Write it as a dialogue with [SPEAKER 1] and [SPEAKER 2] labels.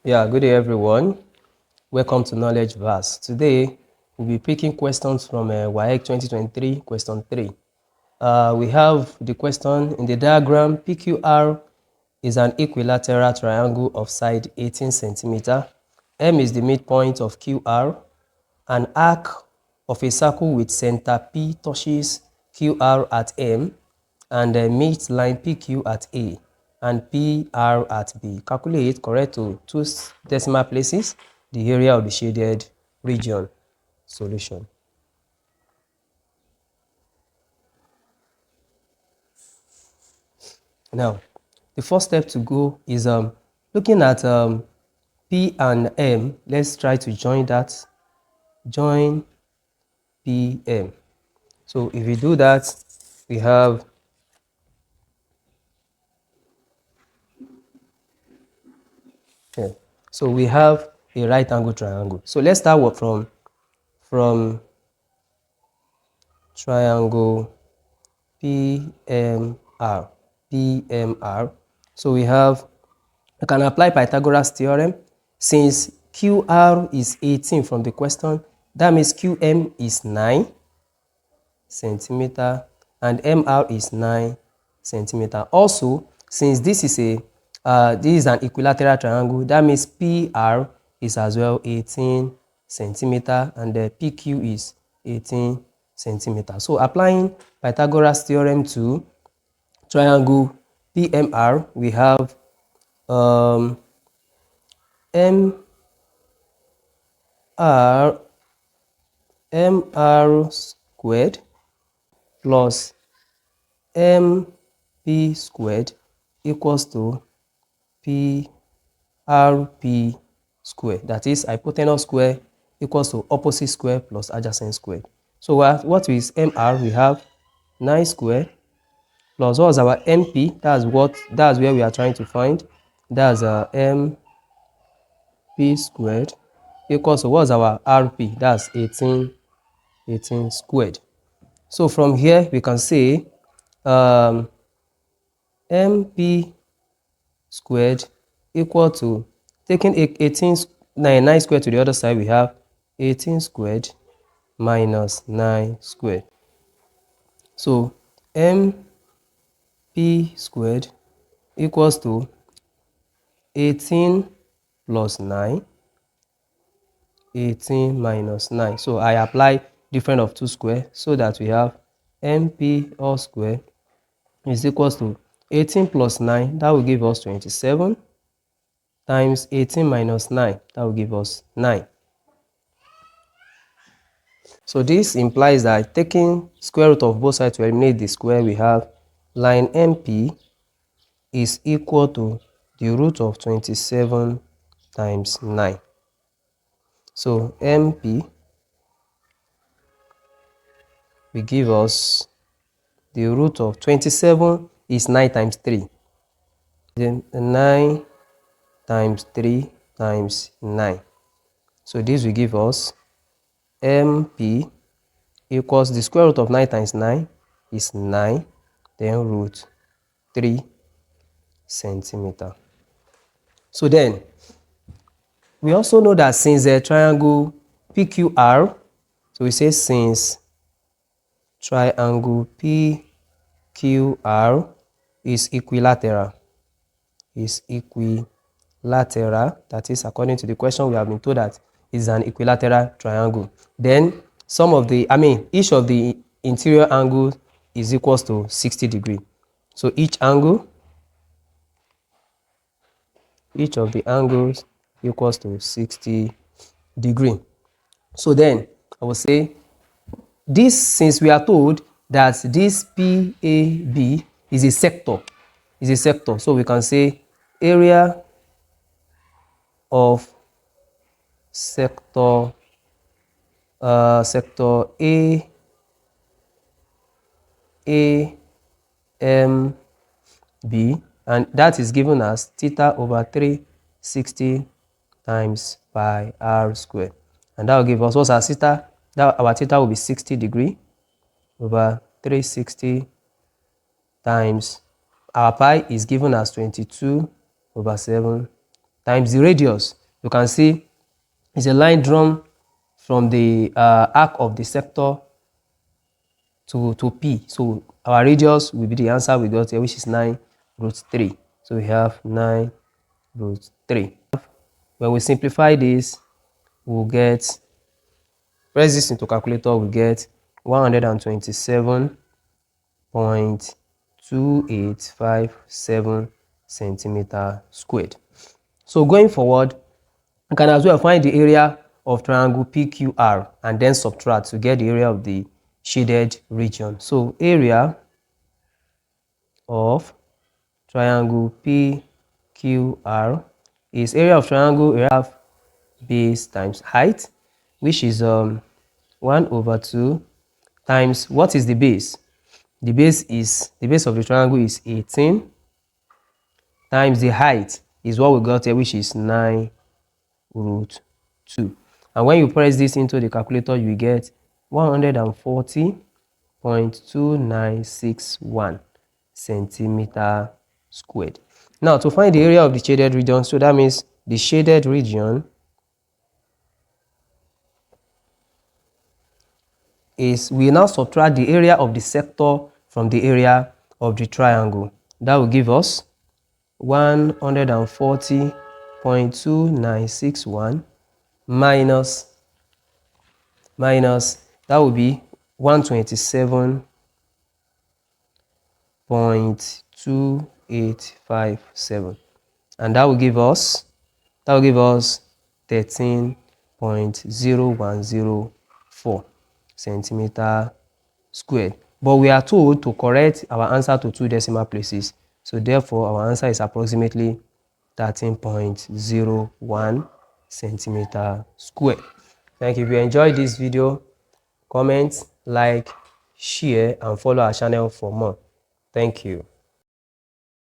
[SPEAKER 1] Yeah, good day everyone. Welcome to Knowledge Verse. Today we'll be picking questions from WAEC 2023, question 3. We have the question in the diagram. PQR is an equilateral triangle of side 18 centimeter. M is the midpoint of QR. An arc of a circle with center P touches QR at M and meets line PQ at A and PR at B. Calculate correct to two decimal places the area of the shaded region. Solution. Now, the first step to go is looking at P and M. Let's try to join that. Join PM. So if we do that, we have here. So we have a right angle triangle. So let's start from triangle PMR. PMR. So we have, I can apply Pythagoras theorem. Since QR is 18 from the question, that means QM is 9 centimeter and MR is 9 centimeter. Also, since this is an equilateral triangle, that means PR is as well 18 centimeter and the PQ is 18 centimeter. So applying Pythagoras theorem to triangle PMR, we have MR squared plus MP squared equals to PRP square. That is hypotenuse square equals to opposite square plus adjacent square. So what is MR? We have 9 square plus what is our MP? That's where we are trying to find. That's MP squared equals to what is our RP? That's 18 squared. So from here we can say MP squared equal to, taking 9 squared to the other side, we have 18 squared minus 9 squared. So MP squared equals to 18 plus 9, 18 minus 9. So I apply difference of 2 square so that we have MP all square is equals to 18 plus 9, that will give us 27, times 18 minus 9, that will give us 9. So this implies that taking square root of both sides to eliminate the square, we have line MP is equal to the root of 27 times 9. So MP will give us the root of 27 is 9 times 3. Then 9 times 3 times 9. So this will give us MP equals the square root of 9 times 9 is 9, then root 3 centimeter. So then, we also know that since the triangle PQR, so we say since triangle PQR is equilateral, that is, according to the question, we have been told that is an equilateral triangle. Then each of the interior angles is equals to 60 degrees. So each of the angles equals to 60 degrees. So then I will say this, since we are told that this PAB is a sector, so we can say area of sector AMB, and that is given as theta over 360 times pi r squared, and that will give us what's our theta. Our theta will be 60 degrees over 360 times our pi is given as 22 over 7 times the radius. You can see it's a line drawn from the arc of the sector to P. So our radius will be the answer we got here, which is 9 root 3. So we have 9 root 3. When we simplify this, we'll get, press this into calculator, we get 127.2857 centimeter squared. So going forward, you can as well find the area of triangle PQR and then subtract to get the area of the shaded region. So area of triangle PQR is area of triangle, area of base times height, which is 1 over 2 times, what is the base? The base of the triangle is 18 times the height is what we got here, which is 9 root 2. And when you press this into the calculator, you get 140.2961 centimeter squared. Now to find the area of the shaded region, so that means the shaded region is, we now subtract the area of the sector from the area of the triangle. That will give us 140.2961 minus that will be 127.2857, and that will give us 13.0104 centimeter squared. But we are told to correct our answer to 2 decimal places, so therefore our answer is approximately 13.01 centimeter squared. Thank you. If you enjoyed this video, comment, like, share and follow our channel for more. Thank you.